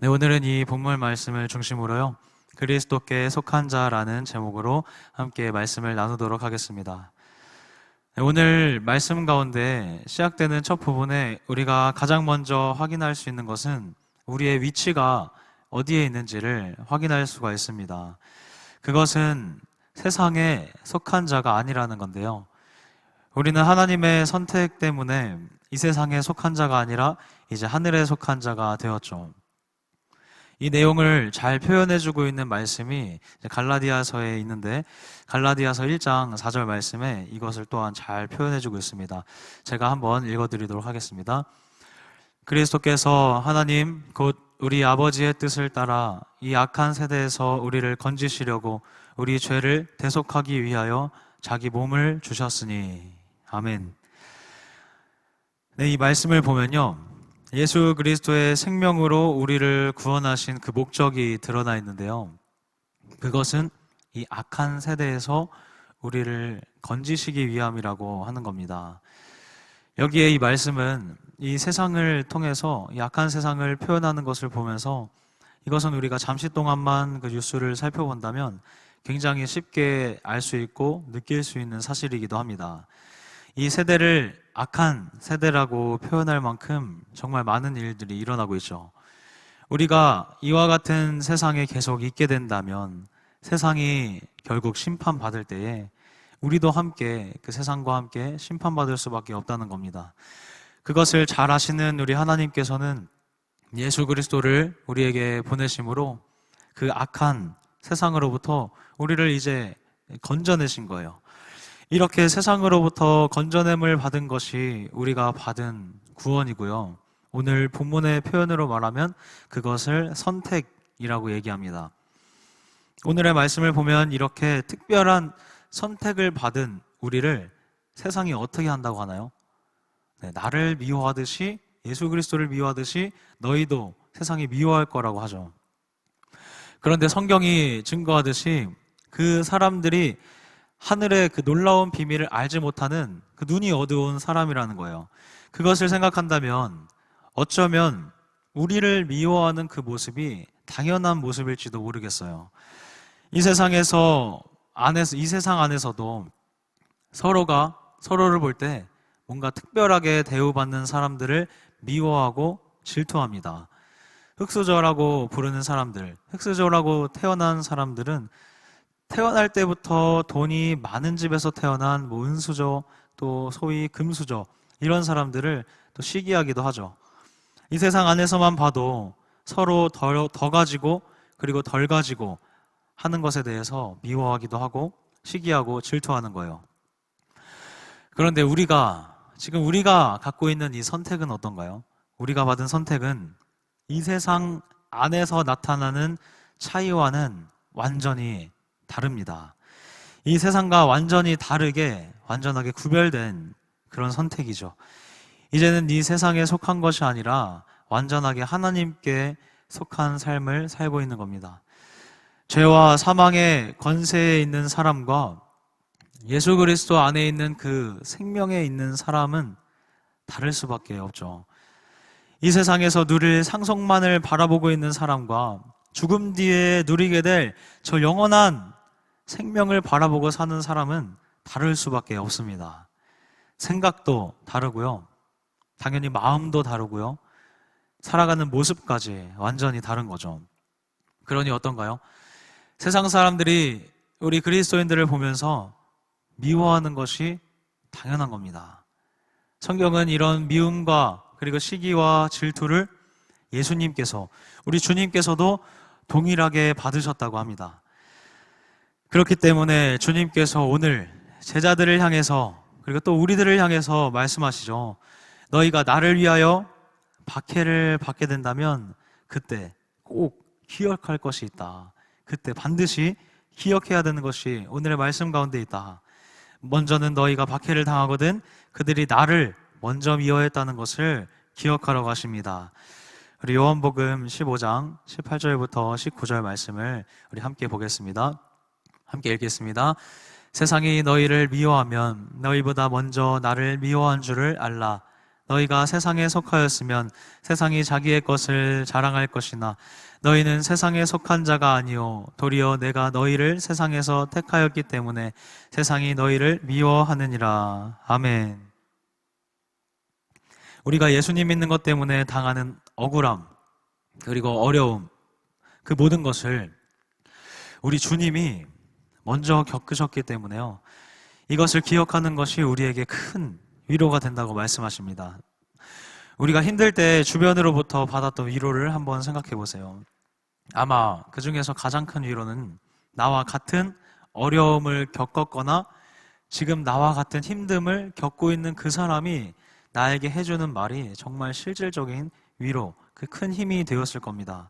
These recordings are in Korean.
네, 오늘은 이 본문 말씀을 중심으로요, 그리스도께 속한 자라는 제목으로 함께 말씀을 나누도록 하겠습니다. 네, 오늘 말씀 가운데 시작되는 첫 부분에 우리가 가장 먼저 확인할 수 있는 것은 우리의 위치가 어디에 있는지를 확인할 수가 있습니다. 그것은 세상에 속한 자가 아니라는 건데요. 우리는 하나님의 선택 때문에 이 세상에 속한 자가 아니라 이제 하늘에 속한 자가 되었죠. 이 내용을 잘 표현해주고 있는 말씀이 갈라디아서에 있는데, 갈라디아서 1장 4절 말씀에 이것을 또한 잘 표현해주고 있습니다. 제가 한번 읽어드리도록 하겠습니다. 그리스도께서 하나님 곧 우리 아버지의 뜻을 따라 이 악한 세대에서 우리를 건지시려고 우리 죄를 대속하기 위하여 자기 몸을 주셨으니. 아멘. 네, 이 말씀을 보면요, 예수 그리스도의 생명으로 우리를 구원하신 그 목적이 드러나 있는데요, 그것은 이 악한 세대에서 우리를 건지시기 위함이라고 하는 겁니다. 여기에 이 말씀은 이 세상을 통해서 이 악한 세상을 표현하는 것을 보면서, 이것은 우리가 잠시 동안만 그 뉴스를 살펴본다면 굉장히 쉽게 알 수 있고 느낄 수 있는 사실이기도 합니다. 이 세대를 악한 세대라고 표현할 만큼 정말 많은 일들이 일어나고 있죠. 우리가 이와 같은 세상에 계속 있게 된다면 세상이 결국 심판받을 때에 우리도 함께 그 세상과 함께 심판받을 수밖에 없다는 겁니다. 그것을 잘 아시는 우리 하나님께서는 예수 그리스도를 우리에게 보내심으로 그 악한 세상으로부터 우리를 이제 건져내신 거예요. 이렇게 세상으로부터 건져냄을 받은 것이 우리가 받은 구원이고요, 오늘 본문의 표현으로 말하면 그것을 선택이라고 얘기합니다. 오늘의 말씀을 보면 이렇게 특별한 선택을 받은 우리를 세상이 어떻게 한다고 하나요? 네, 나를 미워하듯이, 예수 그리스도를 미워하듯이 너희도 세상이 미워할 거라고 하죠. 그런데 성경이 증거하듯이 그 사람들이 하늘의 그 놀라운 비밀을 알지 못하는 그 눈이 어두운 사람이라는 거예요. 그것을 생각한다면 어쩌면 우리를 미워하는 그 모습이 당연한 모습일지도 모르겠어요. 이 세상에서 이 세상 안에서도 서로가 서로를 볼 때 뭔가 특별하게 대우받는 사람들을 미워하고 질투합니다. 흑수저라고 부르는 사람들, 흑수저라고 태어난 사람들은 태어날 때부터 돈이 많은 집에서 태어난 은수저, 또 소위 금수저, 이런 사람들을 또 시기하기도 하죠. 이 세상 안에서만 봐도 서로 더 가지고 그리고 덜 가지고 하는 것에 대해서 미워하기도 하고 시기하고 질투하는 거예요. 그런데 지금 우리가 갖고 있는 이 선택은 어떤가요? 우리가 받은 선택은 이 세상 안에서 나타나는 차이와는 완전히 다릅니다. 이 세상과 완전히 다르게, 완전하게 구별된 그런 선택이죠. 이제는 이 세상에 속한 것이 아니라 완전하게 하나님께 속한 삶을 살고 있는 겁니다. 죄와 사망의 권세에 있는 사람과 예수 그리스도 안에 있는 그 생명에 있는 사람은 다를 수밖에 없죠. 이 세상에서 누릴 상속만을 바라보고 있는 사람과 죽음 뒤에 누리게 될 저 영원한 생명을 바라보고 사는 사람은 다를 수밖에 없습니다. 생각도 다르고요, 당연히 마음도 다르고요, 살아가는 모습까지 완전히 다른 거죠. 그러니 어떤가요? 세상 사람들이 우리 그리스도인들을 보면서 미워하는 것이 당연한 겁니다. 성경은 이런 미움과 그리고 시기와 질투를 예수님께서, 우리 주님께서도 동일하게 받으셨다고 합니다. 그렇기 때문에 주님께서 오늘 제자들을 향해서, 그리고 또 우리들을 향해서 말씀하시죠. 너희가 나를 위하여 박해를 받게 된다면 그때 꼭 기억할 것이 있다. 그때 반드시 기억해야 되는 것이 오늘의 말씀 가운데 있다. 먼저는 너희가 박해를 당하거든 그들이 나를 먼저 미워했다는 것을 기억하라고 하십니다. 우리 요한복음 15장 18절부터 19절 말씀을 우리 함께 보겠습니다. 함께 읽겠습니다. 세상이 너희를 미워하면 너희보다 먼저 나를 미워한 줄을 알라. 너희가 세상에 속하였으면 세상이 자기의 것을 자랑할 것이나 너희는 세상에 속한 자가 아니요 도리어 내가 너희를 세상에서 택하였기 때문에 세상이 너희를 미워하느니라. 아멘. 우리가 예수님 믿는 것 때문에 당하는 억울함 그리고 어려움, 그 모든 것을 우리 주님이 먼저 겪으셨기 때문에요, 이것을 기억하는 것이 우리에게 큰 위로가 된다고 말씀하십니다. 우리가 힘들 때 주변으로부터 받았던 위로를 한번 생각해 보세요. 아마 그 중에서 가장 큰 위로는 나와 같은 어려움을 겪었거나 지금 나와 같은 힘듦을 겪고 있는 그 사람이 나에게 해주는 말이 정말 실질적인 위로, 그 큰 힘이 되었을 겁니다.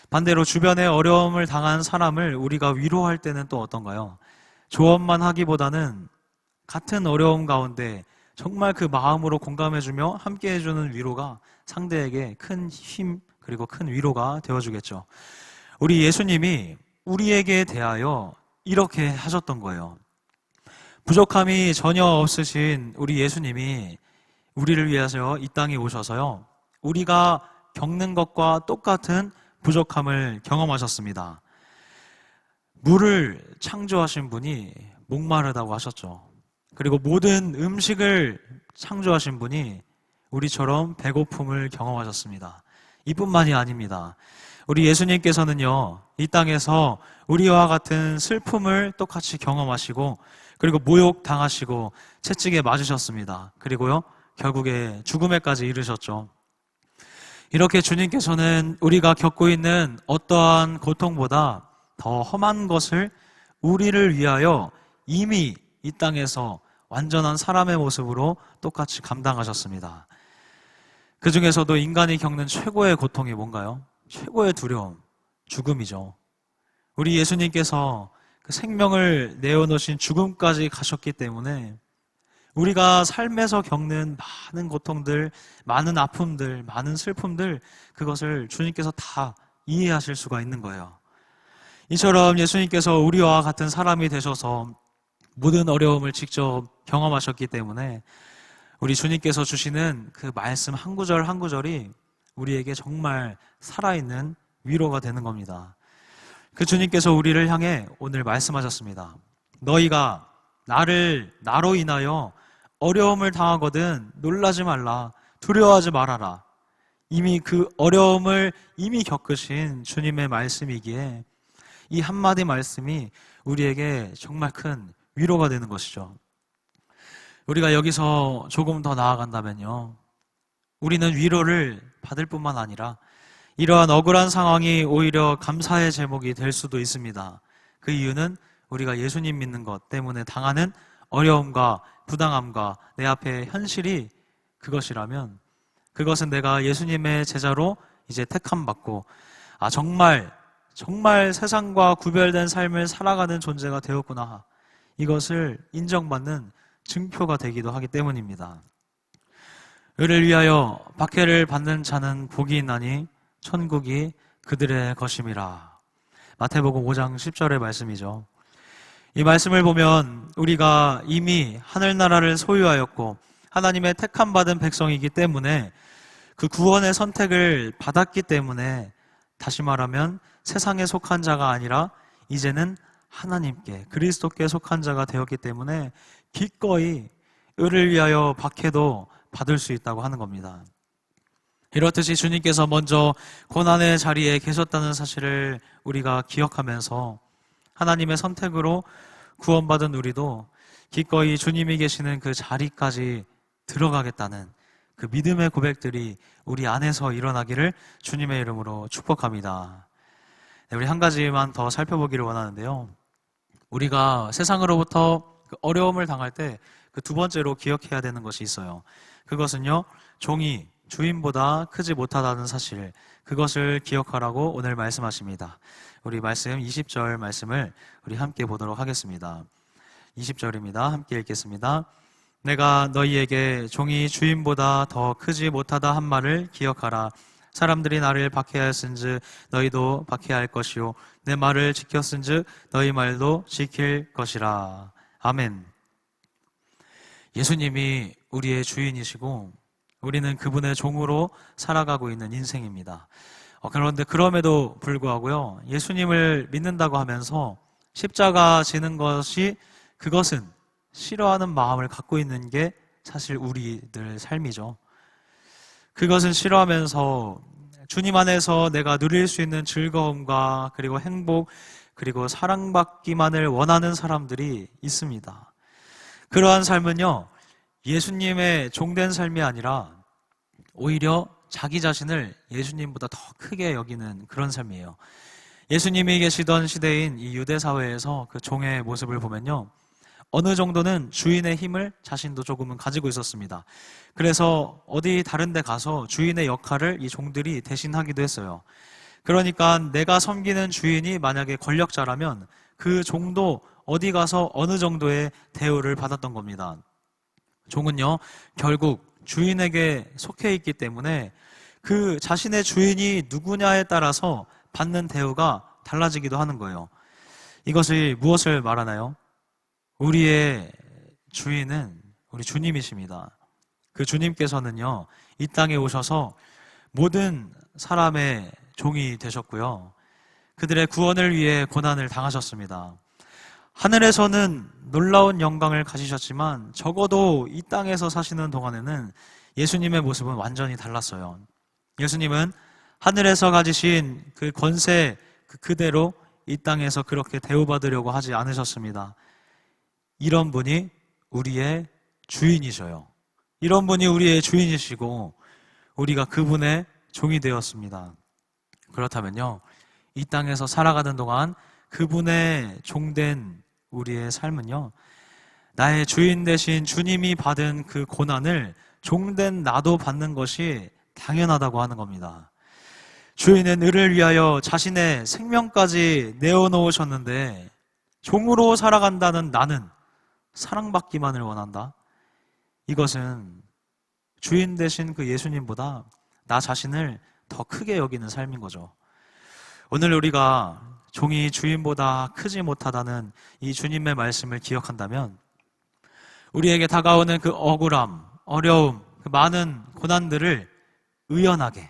반대로 주변에 어려움을 당한 사람을 우리가 위로할 때는 또 어떤가요? 조언만 하기보다는 같은 어려움 가운데 정말 그 마음으로 공감해주며 함께 해주는 위로가 상대에게 큰 힘 그리고 큰 위로가 되어주겠죠. 우리 예수님이 우리에게 대하여 이렇게 하셨던 거예요. 부족함이 전혀 없으신 우리 예수님이 우리를 위해서 이 땅에 오셔서요, 우리가 겪는 것과 똑같은 부족함을 경험하셨습니다. 물을 창조하신 분이 목마르다고 하셨죠. 그리고 모든 음식을 창조하신 분이 우리처럼 배고픔을 경험하셨습니다. 이뿐만이 아닙니다. 우리 예수님께서는요, 이 땅에서 우리와 같은 슬픔을 똑같이 경험하시고, 그리고 모욕당하시고 채찍에 맞으셨습니다. 그리고요, 결국에 죽음에까지 이르셨죠. 이렇게 주님께서는 우리가 겪고 있는 어떠한 고통보다 더 험한 것을 우리를 위하여 이미 이 땅에서 완전한 사람의 모습으로 똑같이 감당하셨습니다. 그 중에서도 인간이 겪는 최고의 고통이 뭔가요? 최고의 두려움, 죽음이죠. 우리 예수님께서 그 생명을 내어놓으신 죽음까지 가셨기 때문에 우리가 삶에서 겪는 많은 고통들, 많은 아픔들, 많은 슬픔들, 그것을 주님께서 다 이해하실 수가 있는 거예요. 이처럼 예수님께서 우리와 같은 사람이 되셔서 모든 어려움을 직접 경험하셨기 때문에 우리 주님께서 주시는 그 말씀 한 구절 한 구절이 우리에게 정말 살아있는 위로가 되는 겁니다. 그 주님께서 우리를 향해 오늘 말씀하셨습니다. 너희가 나로 인하여 어려움을 당하거든 놀라지 말라, 두려워하지 말아라. 이미 그 어려움을 이미 겪으신 주님의 말씀이기에 이 한마디 말씀이 우리에게 정말 큰 위로가 되는 것이죠. 우리가 여기서 조금 더 나아간다면요, 우리는 위로를 받을 뿐만 아니라 이러한 억울한 상황이 오히려 감사의 제목이 될 수도 있습니다. 그 이유는 우리가 예수님 믿는 것 때문에 당하는 어려움과 부당함과 내 앞에 현실이 그것이라면, 그것은 내가 예수님의 제자로 이제 택함받고 정말 세상과 구별된 삶을 살아가는 존재가 되었구나, 이것을 인정받는 증표가 되기도 하기 때문입니다. 의를 위하여 박해를 받는 자는 복이 있나니 천국이 그들의 것임이라. 마태복음 5장 10절의 말씀이죠. 이 말씀을 보면 우리가 이미 하늘나라를 소유하였고 하나님의 택함받은 백성이기 때문에 그 구원의 선택을 받았기 때문에, 다시 말하면 세상에 속한 자가 아니라 이제는 하나님께, 그리스도께 속한 자가 되었기 때문에 기꺼이 의를 위하여 박해도 받을 수 있다고 하는 겁니다. 이렇듯이 주님께서 먼저 고난의 자리에 계셨다는 사실을 우리가 기억하면서 하나님의 선택으로 구원받은 우리도 기꺼이 주님이 계시는 그 자리까지 들어가겠다는 그 믿음의 고백들이 우리 안에서 일어나기를 주님의 이름으로 축복합니다. 우리 한 가지만 더 살펴보기를 원하는데요, 우리가 세상으로부터 그 어려움을 당할 때 그 두 번째로 기억해야 되는 것이 있어요. 그것은요, 종이 주인보다 크지 못하다는 사실, 그것을 기억하라고 오늘 말씀하십니다. 우리 말씀 20절 말씀을 우리 함께 보도록 하겠습니다. 20절입니다. 함께 읽겠습니다. 내가 너희에게 종이 주인보다 더 크지 못하다 한 말을 기억하라. 사람들이 나를 박해하였은즉 너희도 박해할 것이요 내 말을 지켰은즉 너희 말도 지킬 것이라. 아멘. 예수님이 우리의 주인이시고 우리는 그분의 종으로 살아가고 있는 인생입니다. 그런데 그럼에도 불구하고요, 예수님을 믿는다고 하면서 십자가 지는 것이, 그것은 싫어하는 마음을 갖고 있는 게 사실 우리들 삶이죠. 그것은 싫어하면서 주님 안에서 내가 누릴 수 있는 즐거움과 그리고 행복 그리고 사랑받기만을 원하는 사람들이 있습니다. 그러한 삶은요, 예수님의 종된 삶이 아니라 오히려 자기 자신을 예수님보다 더 크게 여기는 그런 삶이에요. 예수님이 계시던 시대인 이 유대 사회에서 그 종의 모습을 보면요, 어느 정도는 주인의 힘을 자신도 조금은 가지고 있었습니다. 그래서 어디 다른 데 가서 주인의 역할을 이 종들이 대신하기도 했어요. 그러니까 내가 섬기는 주인이 만약에 권력자라면 그 종도 어디 가서 어느 정도의 대우를 받았던 겁니다. 종은요, 결국 주인에게 속해 있기 때문에 그 자신의 주인이 누구냐에 따라서 받는 대우가 달라지기도 하는 거예요. 이것이 무엇을 말하나요? 우리의 주인은 우리 주님이십니다. 그 주님께서는요, 이 땅에 오셔서 모든 사람의 종이 되셨고요, 그들의 구원을 위해 고난을 당하셨습니다. 하늘에서는 놀라운 영광을 가지셨지만 적어도 이 땅에서 사시는 동안에는 예수님의 모습은 완전히 달랐어요. 예수님은 하늘에서 가지신 그 권세 그대로 이 땅에서 그렇게 대우받으려고 하지 않으셨습니다. 이런 분이 우리의 주인이셔요. 이런 분이 우리의 주인이시고 우리가 그분의 종이 되었습니다. 그렇다면요, 이 땅에서 살아가는 동안 그분의 종된 우리의 삶은요, 나의 주인 되신 주님이 받은 그 고난을 종된 나도 받는 것이 당연하다고 하는 겁니다. 주인은 을을 위하여 자신의 생명까지 내어놓으셨는데 종으로 살아간다는 나는 사랑받기만을 원한다? 이것은 주인 되신 그 예수님보다 나 자신을 더 크게 여기는 삶인 거죠. 오늘 우리가 종이 주인보다 크지 못하다는 이 주님의 말씀을 기억한다면 우리에게 다가오는 그 억울함, 어려움, 그 많은 고난들을 의연하게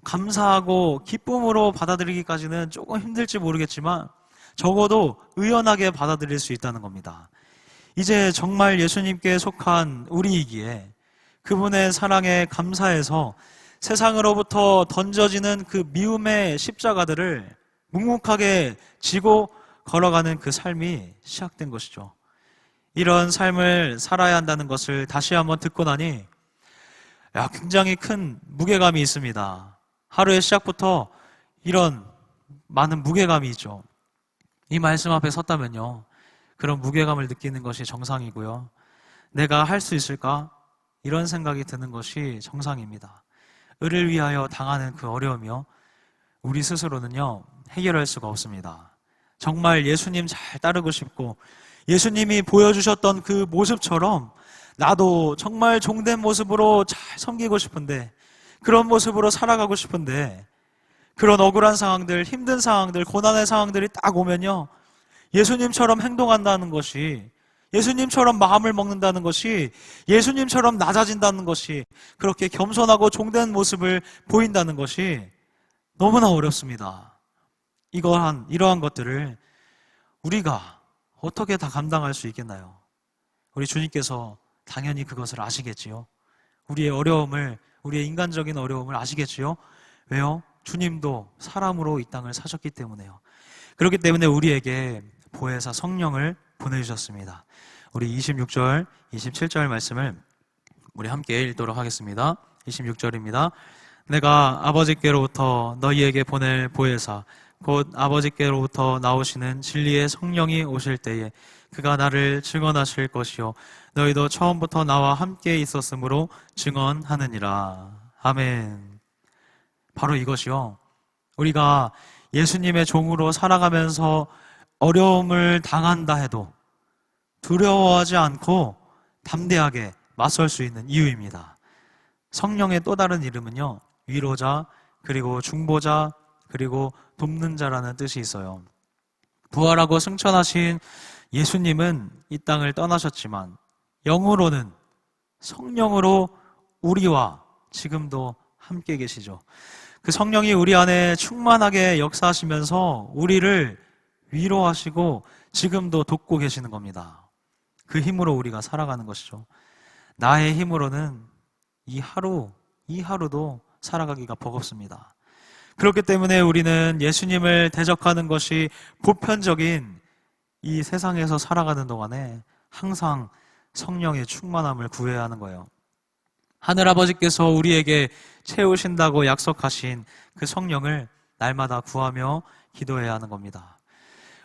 감사하고 기쁨으로 받아들이기까지는 조금 힘들지 모르겠지만 적어도 의연하게 받아들일 수 있다는 겁니다. 이제 정말 예수님께 속한 우리이기에 그분의 사랑에 감사해서 세상으로부터 던져지는 그 미움의 십자가들을 묵묵하게 지고 걸어가는 그 삶이 시작된 것이죠. 이런 삶을 살아야 한다는 것을 다시 한번 듣고 나니 굉장히 큰 무게감이 있습니다. 하루의 시작부터 이런 많은 무게감이 있죠. 이 말씀 앞에 섰다면요, 그런 무게감을 느끼는 것이 정상이고요, 내가 할 수 있을까? 이런 생각이 드는 것이 정상입니다. 을을 위하여 당하는 그 어려움이요, 우리 스스로는요 해결할 수가 없습니다. 정말 예수님 잘 따르고 싶고 예수님이 보여주셨던 그 모습처럼 나도 정말 종된 모습으로 잘 섬기고 싶은데, 그런 모습으로 살아가고 싶은데, 그런 억울한 상황들, 힘든 상황들, 고난의 상황들이 딱 오면요, 예수님처럼 행동한다는 것이, 예수님처럼 마음을 먹는다는 것이, 예수님처럼 낮아진다는 것이, 그렇게 겸손하고 종된 모습을 보인다는 것이 너무나 어렵습니다. 이러한 것들을 우리가 어떻게 다 감당할 수 있겠나요? 우리 주님께서 당연히 그것을 아시겠지요. 우리의 어려움을, 우리의 인간적인 어려움을 아시겠지요. 왜요? 주님도 사람으로 이 땅을 사셨기 때문에요. 그렇기 때문에 우리에게 보혜사 성령을 보내주셨습니다. 우리 26절, 27절 말씀을 우리 함께 읽도록 하겠습니다. 26절입니다. 내가 아버지께로부터 너희에게 보낼 보혜사 곧 아버지께로부터 나오시는 진리의 성령이 오실 때에 그가 나를 증언하실 것이요 너희도 처음부터 나와 함께 있었으므로 증언하느니라. 아멘. 바로 이것이요, 우리가 예수님의 종으로 살아가면서 어려움을 당한다 해도 두려워하지 않고 담대하게 맞설 수 있는 이유입니다. 성령의 또 다른 이름은요, 위로자, 그리고 중보자, 그리고 돕는 자라는 뜻이 있어요. 부활하고 승천하신 예수님은 이 땅을 떠나셨지만 영으로는 성령으로 우리와 지금도 함께 계시죠. 그 성령이 우리 안에 충만하게 역사하시면서 우리를 위로하시고 지금도 돕고 계시는 겁니다. 그 힘으로 우리가 살아가는 것이죠. 나의 힘으로는 이 하루도 살아가기가 버겁습니다. 그렇기 때문에 우리는 예수님을 대적하는 것이 보편적인 이 세상에서 살아가는 동안에 항상 성령의 충만함을 구해야 하는 거예요. 하늘아버지께서 우리에게 채우신다고 약속하신 그 성령을 날마다 구하며 기도해야 하는 겁니다.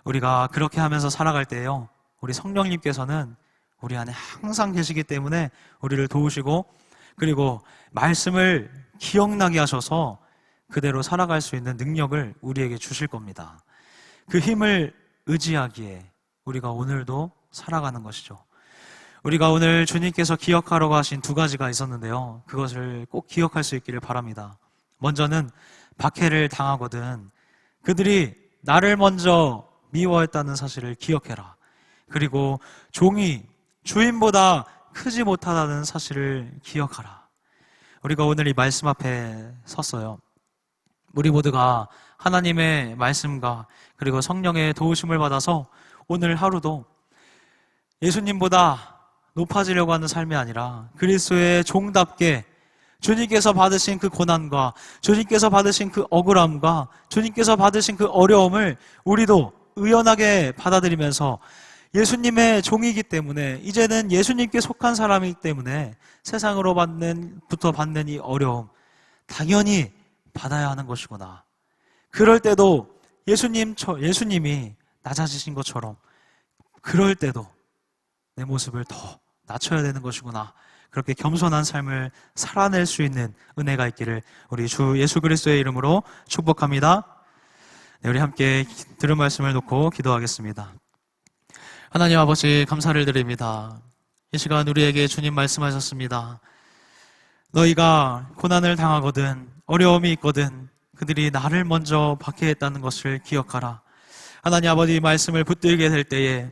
우리가 그렇게 하면서 살아갈 때요, 우리 성령님께서는 우리 안에 항상 계시기 때문에 우리를 도우시고, 그리고 말씀을 기억나게 하셔서 그대로 살아갈 수 있는 능력을 우리에게 주실 겁니다. 그 힘을 의지하기에 우리가 오늘도 살아가는 것이죠. 우리가 오늘 주님께서 기억하라고 하신 두 가지가 있었는데요, 그것을 꼭 기억할 수 있기를 바랍니다. 먼저는 박해를 당하거든 그들이 나를 먼저 미워했다는 사실을 기억해라. 그리고 종이 주인보다 크지 못하다는 사실을 기억하라. 우리가 오늘 이 말씀 앞에 섰어요. 우리 모두가 하나님의 말씀과 그리고 성령의 도우심을 받아서 오늘 하루도 예수님보다 높아지려고 하는 삶이 아니라 그리스도의 종답게 주님께서 받으신 그 고난과 주님께서 받으신 그 억울함과 주님께서 받으신 그 어려움을 우리도 의연하게 받아들이면서 예수님의 종이기 때문에, 이제는 예수님께 속한 사람이기 때문에 세상으로부터 받는 이 어려움 당연히 받아야 하는 것이구나. 그럴 때도 예수님이 낮아지신 것처럼 그럴 때도 내 모습을 더 낮춰야 되는 것이구나. 그렇게 겸손한 삶을 살아낼 수 있는 은혜가 있기를 우리 주 예수 그리스도의 이름으로 축복합니다. 네, 우리 함께 들은 말씀을 놓고 기도하겠습니다. 하나님 아버지, 감사를 드립니다. 이 시간 우리에게 주님 말씀하셨습니다. 너희가 고난을 당하거든 어려움이 있거든 그들이 나를 먼저 박해했다는 것을 기억하라. 하나님 아버지, 말씀을 붙들게 될 때에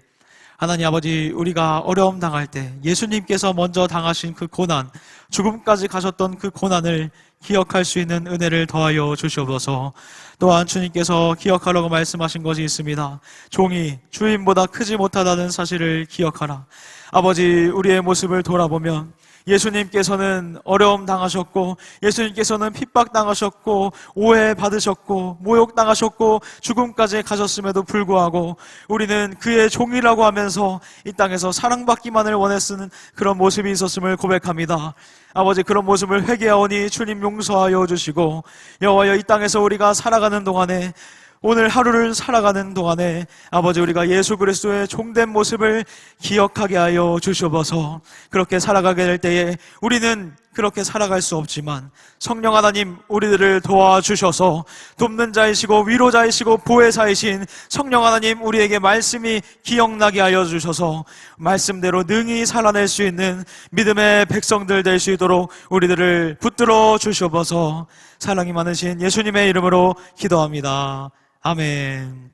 하나님 아버지, 우리가 어려움 당할 때 예수님께서 먼저 당하신 그 고난, 죽음까지 가셨던 그 고난을 기억할 수 있는 은혜를 더하여 주시옵소서. 또한 주님께서 기억하라고 말씀하신 것이 있습니다. 종이 주인보다 크지 못하다는 사실을 기억하라. 아버지, 우리의 모습을 돌아보면 예수님께서는 어려움 당하셨고, 예수님께서는 핍박 당하셨고, 오해 받으셨고, 모욕 당하셨고, 죽음까지 가셨음에도 불구하고 우리는 그의 종이라고 하면서 이 땅에서 사랑받기만을 원했는 그런 모습이 있었음을 고백합니다. 아버지, 그런 모습을 회개하오니 주님 용서하여 주시고, 여호와여, 이 땅에서 우리가 살아가는 동안에, 오늘 하루를 살아가는 동안에 아버지, 우리가 예수 그리스도의 종된 모습을 기억하게 하여 주시옵소서. 그렇게 살아가게 될 때에 우리는 그렇게 살아갈 수 없지만 성령 하나님, 우리들을 도와주셔서 돕는 자이시고 위로자이시고 보혜사이신 성령 하나님, 우리에게 말씀이 기억나게 하여 주셔서 말씀대로 능히 살아낼 수 있는 믿음의 백성들 될 수 있도록 우리들을 붙들어 주시옵소서. 사랑이 많으신 예수님의 이름으로 기도합니다. 아멘.